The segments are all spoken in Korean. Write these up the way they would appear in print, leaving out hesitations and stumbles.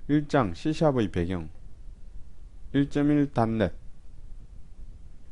1장 C샵의 배경 1.1 닷넷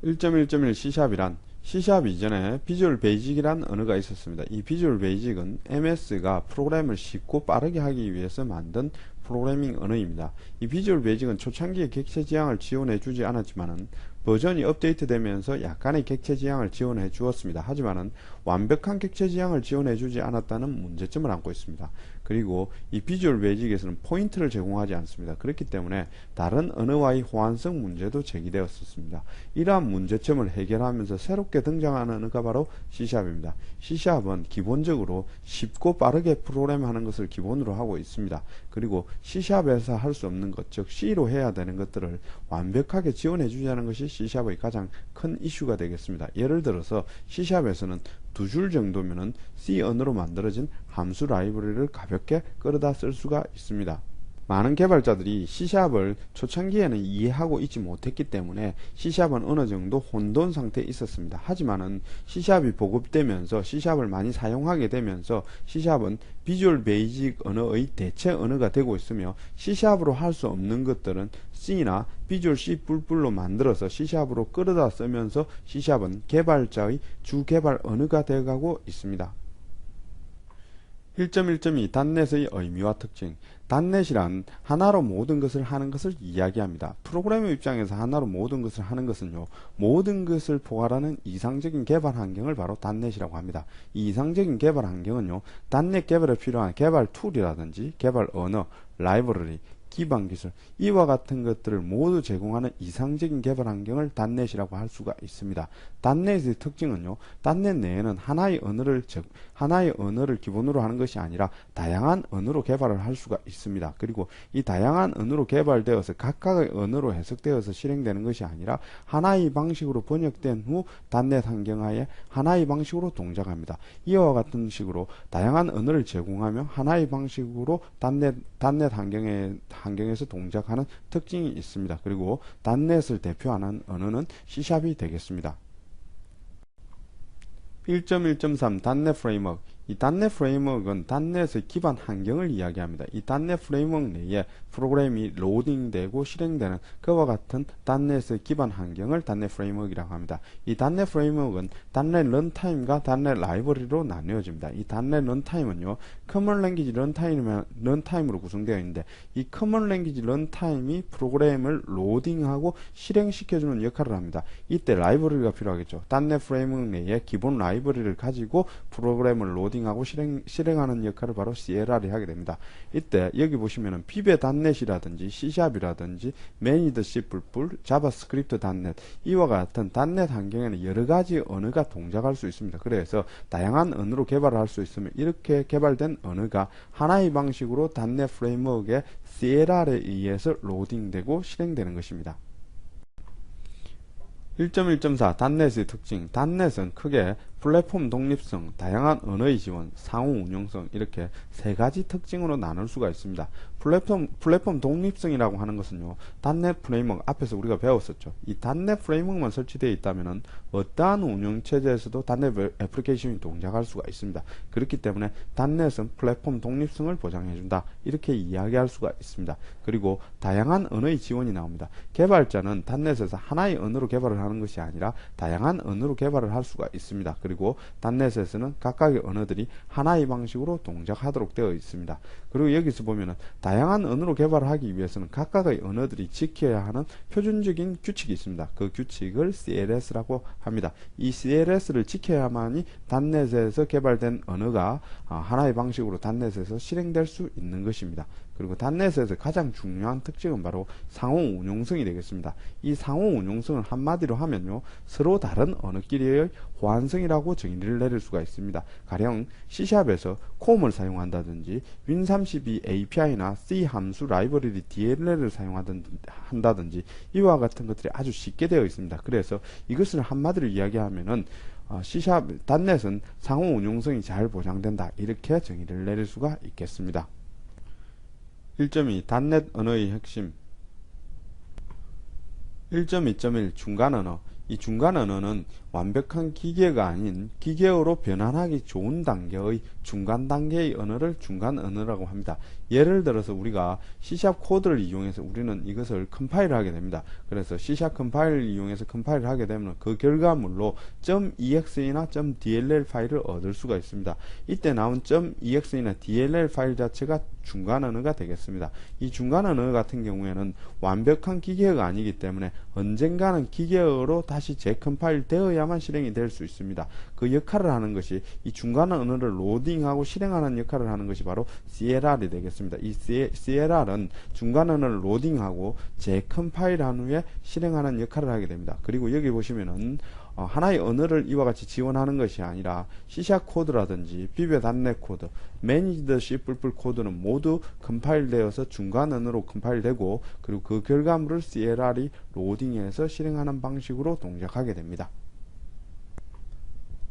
1.1.1 C샵이란 C샵 이전에 비주얼 베이직이란 언어가 있었습니다. 이 비주얼 베이직은 MS가 프로그램을 쉽고 빠르게 하기 위해서 만든 프로그래밍 언어입니다. 이 비주얼 베이직은 초창기에 객체 지향을 지원해 주지 않았지만은 버전이 업데이트 되면서 약간의 객체 지향을 지원해 주었습니다. 하지만은 완벽한 객체 지향을 지원해 주지 않았다는 문제점을 안고 있습니다. 그리고 이 비주얼 베이직에서는 포인트를 제공하지 않습니다. 그렇기 때문에 다른 언어와의 호환성 문제도 제기되었습니다. 이러한 문제점을 해결하면서 새롭게 등장하는 언어가 바로 C샵입니다. C샵은 기본적으로 쉽고 빠르게 프로그램하는 것을 기본으로 하고 있습니다. 그리고 C샵에서 할 수 없는 것, 즉 C로 해야 되는 것들을 완벽하게 지원해 주지 않는 것이 C샵의 가장 큰 이슈가 되겠습니다. 예를 들어서 C샵에서는 두 줄 정도면은 C 언어로 만들어진 함수 라이브러리를 가볍게 끌어다 쓸 수가 있습니다. 많은 개발자들이 C샵을 초창기에는 이해하고 있지 못했기 때문에 C샵은 어느 정도 혼돈 상태에 있었습니다. 하지만은 C샵이 보급되면서 C샵을 많이 사용하게 되면서 C샵은 비주얼 베이직 언어의 대체 언어가 되고 있으며 C샵으로 할 수 없는 것들은 C나 비주얼 C++로 만들어서 C샵으로 끌어다 쓰면서 C샵은 개발자의 주 개발 언어가 되어가고 있습니다. 1.1.2 닷넷의 의미와 특징. 닷넷이란 하나로 모든 것을 하는 것을 이야기합니다. 프로그래머 입장에서 하나로 모든 것을 하는 것은요, 모든 것을 포괄하는 이상적인 개발 환경을 바로 닷넷이라고 합니다. 이 이상적인 개발 환경은요, 닷넷 개발에 필요한 개발 툴이라든지 개발 언어, 라이브러리, 기반 기술, 이와 같은 것들을 모두 제공하는 이상적인 개발 환경을 닷넷이라고 할 수가 있습니다. 닷넷의 특징은요, 닷넷 내에는 하나의 언어를 기본으로 하는 것이 아니라 다양한 언어로 개발을 할 수가 있습니다. 그리고 이 다양한 언어로 개발되어서 각각의 언어로 해석되어서 실행되는 것이 아니라 하나의 방식으로 번역된 후 닷넷 환경하에 하나의 방식으로 동작합니다. 이와 같은 식으로 다양한 언어를 제공하며 하나의 방식으로 닷넷 환경에서 동작하는 특징이 있습니다. 그리고 닷넷을 대표하는 언어는 C샵이 되겠습니다. 1.1.3 닷넷 프레임워크. 이 닷넷 프레임워크는 닷넷의 기반 환경을 이야기합니다. 이 닷넷 프레임워크 내에 프로그램이 로딩되고 실행되는 그와 같은 닷넷의 기반 환경을 닷넷 프레임워크이라고 합니다. 이 닷넷 프레임워크는 닷넷 런타임과 닷넷 라이브러리로 나뉘어집니다. 이 닷넷 런타임은요, 커먼 랭귀지 런타임으로 구성되어 있는데, 이 커먼 랭귀지 런타임이 프로그램을 로딩하고 실행시켜주는 역할을 합니다. 이때 라이브러리가 필요하겠죠. 닷넷 프레임워크 내에 기본 라이브러리를 가지고 프로그램을 로딩하고 실행하는 역할을 바로 CLR이 하게 됩니다. 이때 여기 보시면은 비베 닷넷이라든지 C샵이라든지 매니드 C++, 자바스크립트 닷넷, 이와 같은 닷넷 환경에는 여러 가지 언어가 동작할 수 있습니다. 그래서 다양한 언어로 개발을 할 수 있으며, 이렇게 개발된 언어가 하나의 방식으로 닷넷 프레임워크의 CLR에 의해서 로딩되고 실행되는 것입니다. 1.1.4 닷넷의 특징. 닷넷은 크게 플랫폼 독립성, 다양한 언어의 지원, 상호 운용성, 이렇게 세 가지 특징으로 나눌 수가 있습니다. 플랫폼 독립성이라고 하는 것은요, 닷넷 프레임워크 앞에서 우리가 배웠었죠. 이 닷넷 프레임워크만 설치되어 있다면은 어떠한 운영체제에서도 닷넷 애플리케이션이 동작할 수가 있습니다. 그렇기 때문에 닷넷은 플랫폼 독립성을 보장해준다, 이렇게 이야기할 수가 있습니다. 그리고 다양한 언어의 지원이 나옵니다. 개발자는 닷넷에서 하나의 언어로 개발을 하는 것이 아니라 다양한 언어로 개발을 할 수가 있습니다. 그리고 닷넷에서는 각각의 언어들이 하나의 방식으로 동작하도록 되어 있습니다. 그리고 여기서 보면은 다양한 언어로 개발을 하기 위해서는 각각의 언어들이 지켜야 하는 표준적인 규칙이 있습니다. 그 규칙을 CLS라고 합니다. 이 CLS를 지켜야만이 닷넷에서 개발된 언어가 하나의 방식으로 닷넷에서 실행될 수 있는 것입니다. 그리고 닷넷에서 가장 중요한 특징은 바로 상호 운용성이 되겠습니다. 이 상호 운용성을 한마디로 하면요, 서로 다른 언어끼리의 호환성이라고 정의를 내릴 수가 있습니다. 가령 C샵에서 콤을 사용한다든지 Win32 API나 C 함수 라이브러리 DLL을 사용한다든지 이와 같은 것들이 아주 쉽게 되어 있습니다. 그래서 이것을 한마디로 이야기하면은 C샵 닷넷은 상호 운용성이 잘 보장된다, 이렇게 정의를 내릴 수가 있겠습니다. 1.2 닷넷 언어의 핵심. 1.2.1 중간 언어. 이 중간 언어는 완벽한 기계가 아닌 기계어로 변환하기 좋은 단계의 중간 단계의 언어를 중간 언어라고 합니다. 예를 들어서 우리가 C# 코드를 이용해서 우리는 이것을 컴파일을 하게 됩니다. 그래서 C# 컴파일을 이용해서 컴파일을 하게 되면 그 결과물로 .exe나 .dll 파일을 얻을 수가 있습니다. 이때 나온 .exe나 .dll 파일 자체가 중간 언어가 되겠습니다. 이 중간 언어 같은 경우에는 완벽한 기계어가 아니기 때문에 언젠가는 기계어로 다시 재컴파일 되어야만 실행이 될 수 있습니다. 그 역할을 하는 것이 이 중간 언어를 로딩하고 실행하는 역할을 하는 것이 바로 CLR이 되겠습니다. 이 CLR은 중간 언어를 로딩하고 재컴파일한 후에 실행하는 역할을 하게 됩니다. 그리고 여기 보시면은 하나의 언어를 이와 같이 지원하는 것이 아니라 C# 코드라든지 비베.NET 코드, 매니지드 C++ 코드는 모두 컴파일되어서 중간 언어로 컴파일되고 그리고 그 결과물을 CLR이 로딩해서 실행하는 방식으로 동작하게 됩니다.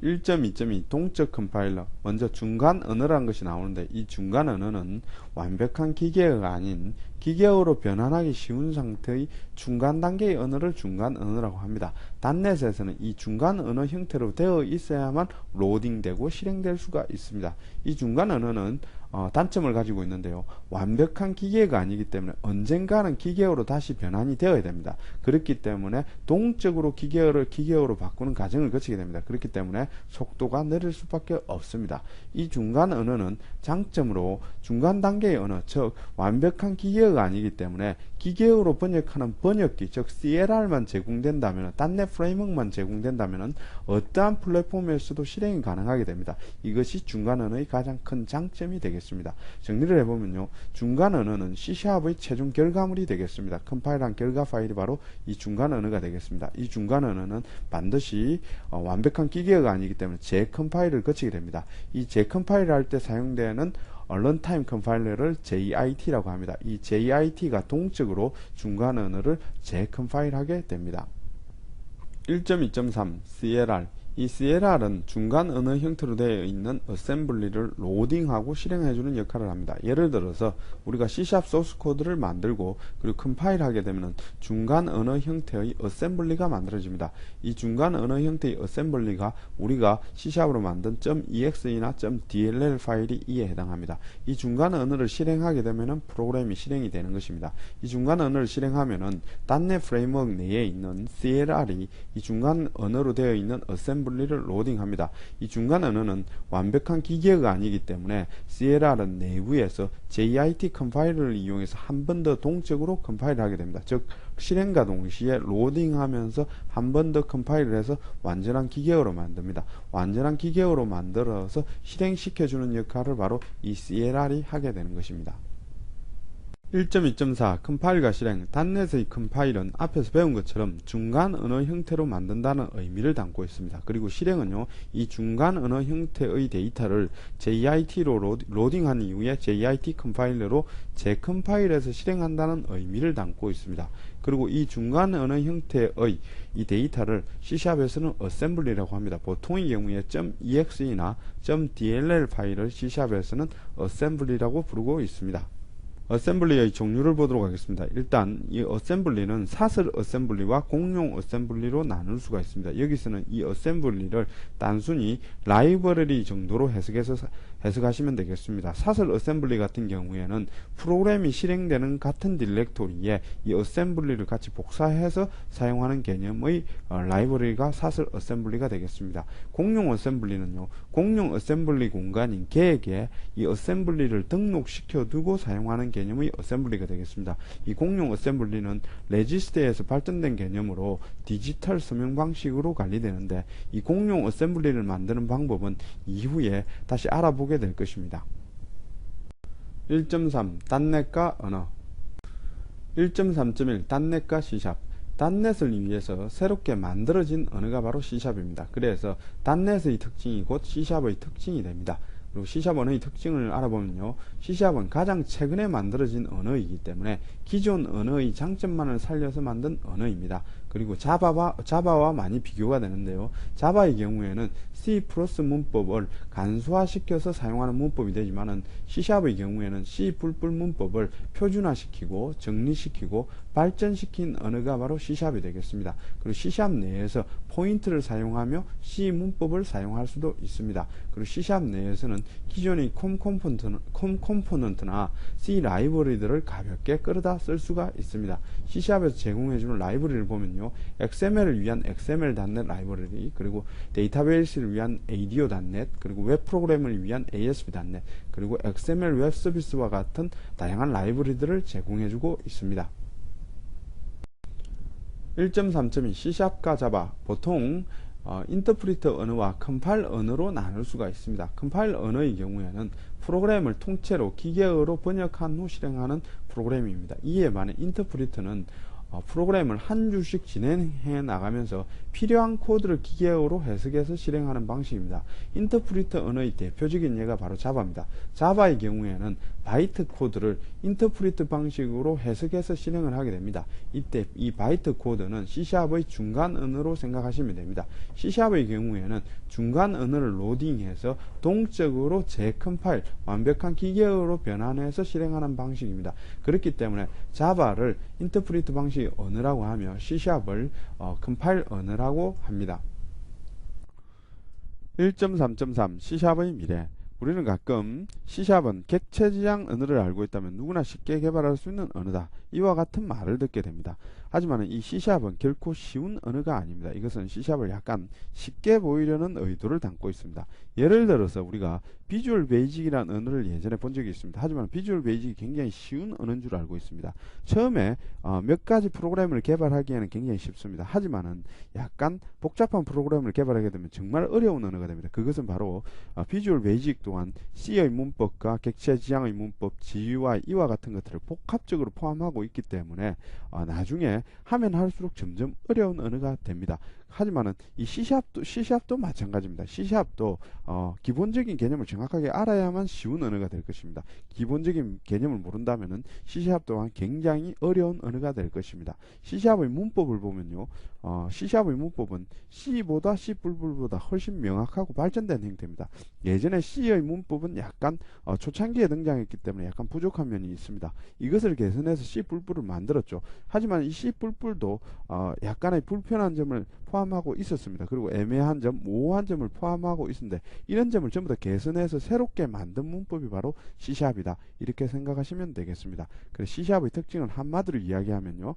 1.2.2 동적 컴파일러. 먼저 중간 언어라는 것이 나오는데 이 중간 언어는 완벽한 기계어가 아닌 기계어로 변환하기 쉬운 상태의 중간 단계의 언어를 중간 언어라고 합니다. .NET에서는 이 중간 언어 형태로 되어 있어야만 로딩되고 실행될 수가 있습니다. 이 중간 언어는 단점을 가지고 있는데요. 완벽한 기계가 아니기 때문에 언젠가는 기계어로 다시 변환이 되어야 됩니다. 그렇기 때문에 동적으로 기계어를 기계어로 바꾸는 과정을 거치게 됩니다. 그렇기 때문에 속도가 느릴 수밖에 없습니다. 이 중간 언어는 장점으로 중간 단계의 언어, 즉 완벽한 기계어가 아니기 때문에 기계어로 번역하는 번역기, 즉 CLR만 제공된다면, .NET 프레임워크만 제공된다면 어떠한 플랫폼에서도 실행이 가능하게 됩니다. 이것이 중간 언어의 가장 큰 장점이 되겠습니다. 정리를 해보면요, 중간 언어는 C#의 최종 결과물이 되겠습니다. 컴파일한 결과 파일이 바로 이 중간 언어가 되겠습니다. 이 중간 언어는 반드시 완벽한 기계어가 아니기 때문에 재컴파일을 거치게 됩니다. 이 재컴파일을 할 때 사용되는 런타임 컴파일러를 JIT라고 합니다. 이 JIT가 동적으로 중간 언어를 재컴파일하게 됩니다. 1.2.3 CLR. 이 CLR은 중간 언어 형태로 되어 있는 어셈블리를 로딩하고 실행해주는 역할을 합니다. 예를 들어서 우리가 C# 소스 코드를 만들고 그리고 컴파일하게 되면 중간 언어 형태의 어셈블리가 만들어집니다. 이 중간 언어 형태의 어셈블리가 우리가 C#으로 만든 .exe나 .dll 파일이 이에 해당합니다. 이 중간 언어를 실행하게 되면 프로그램이 실행이 되는 것입니다. 이 중간 언어를 실행하면은 .NET 프레임워크 내에 있는 CLR이 이 중간 언어로 되어 있는 어셈블리를 로딩합니다. 이 중간 언어는 완벽한 기계어가 아니기 때문에 CLR은 내부에서 JIT 컴파일러를 이용해서 한 번 더 동적으로 컴파일을 하게 됩니다. 즉 실행과 동시에 로딩하면서 한 번 더 컴파일을 해서 완전한 기계어로 만듭니다. 완전한 기계어로 만들어서 실행시켜주는 역할을 바로 이 CLR이 하게 되는 것입니다. 1.2.4 컴파일과 실행. .NET의 컴파일은 앞에서 배운 것처럼 중간 언어 형태로 만든다는 의미를 담고 있습니다. 그리고 실행은요, 이 중간 언어 형태의 데이터를 JIT로 로딩한 이후에 JIT 컴파일러로 재컴파일해서 실행한다는 의미를 담고 있습니다. 그리고 이 중간 언어 형태의 이 데이터를 C샵에서는 어셈블리라고 합니다. 보통의 경우에 .exe나 .dll 파일을 C샵에서는 어셈블리라고 부르고 있습니다. 어셈블리의 종류를 보도록 하겠습니다. 일단 이 어셈블리는 사설 어셈블리와 공용 어셈블리로 나눌 수가 있습니다. 여기서는 이 어셈블리를 단순히 라이브러리 정도로 해석하시면 되겠습니다. 사설 어셈블리 같은 경우에는 프로그램이 실행되는 같은 디렉토리에 이 어셈블리를 같이 복사해서 사용하는 개념의 라이브러리가 사설 어셈블리가 되겠습니다. 공용 어셈블리는요, 공용 어셈블리 공간인 계획에 이 어셈블리를 등록시켜 두고 사용하는 개념의 어셈블리가 되겠습니다. 이 공용 어셈블리는 레지스트에서 발전된 개념으로 디지털 서명 방식으로 관리되는데, 이 공용 어셈블리를 만드는 방법은 이후에 다시 알아보게 될 것입니다. 1.3 .NET과 언어. 1.3.1 .NET과 C#. .NET을 위해서 새롭게 만들어진 언어가 바로 C샵입니다. 그래서 .NET의 특징이 곧 C샵의 특징이 됩니다. 그리고 C샵 언어의 특징을 알아보면요, C샵은 가장 최근에 만들어진 언어이기 때문에 기존 언어의 장점만을 살려서 만든 언어입니다. 그리고 자바와 많이 비교가 되는데요. 자바의 경우에는 C 플러스 문법을 간소화시켜서 사용하는 문법이 되지만은 C샵의 경우에는 C++ 문법을 표준화시키고 정리시키고 발전시킨 언어가 바로 C샵이 되겠습니다. 그리고 C샵 내에서 포인트를 사용하며 C 문법을 사용할 수도 있습니다. 그리고 C샵 내에서는 기존의 콤 컴포넌트나 C 라이브러리들을 가볍게 끌어다 쓸 수가 있습니다. C샵에서 제공해주는 라이브러리를 보면요, XML을 위한 XML.NET 라이브러리, 그리고 데이터베이스를 위한 ADO.NET, 그리고 웹 프로그램을 위한 ASP.NET, 그리고 XML 웹 서비스와 같은 다양한 라이브러리들을 제공해주고 있습니다. 1.3.2 C샵과 자바, 보통 인터프리터 언어와 컴파일 언어로 나눌 수가 있습니다. 컴파일 언어의 경우에는 프로그램을 통째로 기계어로 번역한 후 실행하는 프로그램입니다. 이에 반해 인터프리터는 프로그램을 한 줄씩 진행해 나가면서 필요한 코드를 기계어로 해석해서 실행하는 방식입니다. 인터프리터 언어의 대표적인 예가 바로 자바입니다. 자바의 경우에는 바이트 코드를 인터프리터 방식으로 해석해서 실행을 하게 됩니다. 이때 이 바이트 코드는 C샵의 중간 언어로 생각하시면 됩니다. C샵의 경우에는 중간 언어를 로딩해서 동적으로 재컴파일, 완벽한 기계어로 변환해서 실행하는 방식입니다. 그렇기 때문에 자바를 인터프리터 방식의 언어라고 하며 C샵을 컴파일 언어라고 합니다. 1.3.3 C샵의 미래. 우리는 가끔 C샵은 객체지향 언어를 알고 있다면 누구나 쉽게 개발할 수 있는 언어다, 이와 같은 말을 듣게 됩니다. 하지만 이 C샵은 결코 쉬운 언어가 아닙니다. 이것은 C샵을 약간 쉽게 보이려는 의도를 담고 있습니다. 예를 들어서 우리가 비주얼 베이직이라는 언어를 예전에 본 적이 있습니다. 하지만 비주얼 베이직이 굉장히 쉬운 언어인 줄 알고 있습니다. 처음에 몇 가지 프로그램을 개발하기에는 굉장히 쉽습니다. 하지만은 약간 복잡한 프로그램을 개발하게 되면 정말 어려운 언어가 됩니다. 그것은 바로 비주얼 베이직 또한 C의 문법과 객체지향의 문법, GUI 이와 같은 것들을 복합적으로 포함하고 있기 때문에 나중에 하면 할수록 점점 어려운 언어가 됩니다. 하지만은 이 C샵도 마찬가지입니다. C샵도 기본적인 개념을 정확하게 알아야만 쉬운 언어가 될 것입니다. 기본적인 개념을 모른다면은 C샵 또한 굉장히 어려운 언어가 될 것입니다. C샵의 문법을 보면요, C샵의 문법은 C보다 C++보다 훨씬 명확하고 발전된 형태입니다. 예전에 C의 문법은 약간 초창기에 등장했기 때문에 약간 부족한 면이 있습니다. 이것을 개선해서 C++를 만들었죠. 하지만 이 C++도 약간의 불편한 점을 포함하고 있었습니다. 그리고 애매한 점, 모호한 점을 포함하고 있는데 이런 점을 전부 다 개선해서 새롭게 만든 문법이 바로 C샵이다, 이렇게 생각하시면 되겠습니다. 그래서 C샵의 특징은 한마디로 이야기하면요,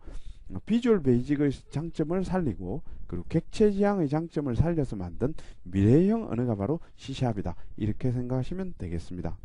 비주얼 베이직의 장점을 살리고 그리고 객체지향의 장점을 살려서 만든 미래형 언어가 바로 C샵이다, 이렇게 생각하시면 되겠습니다.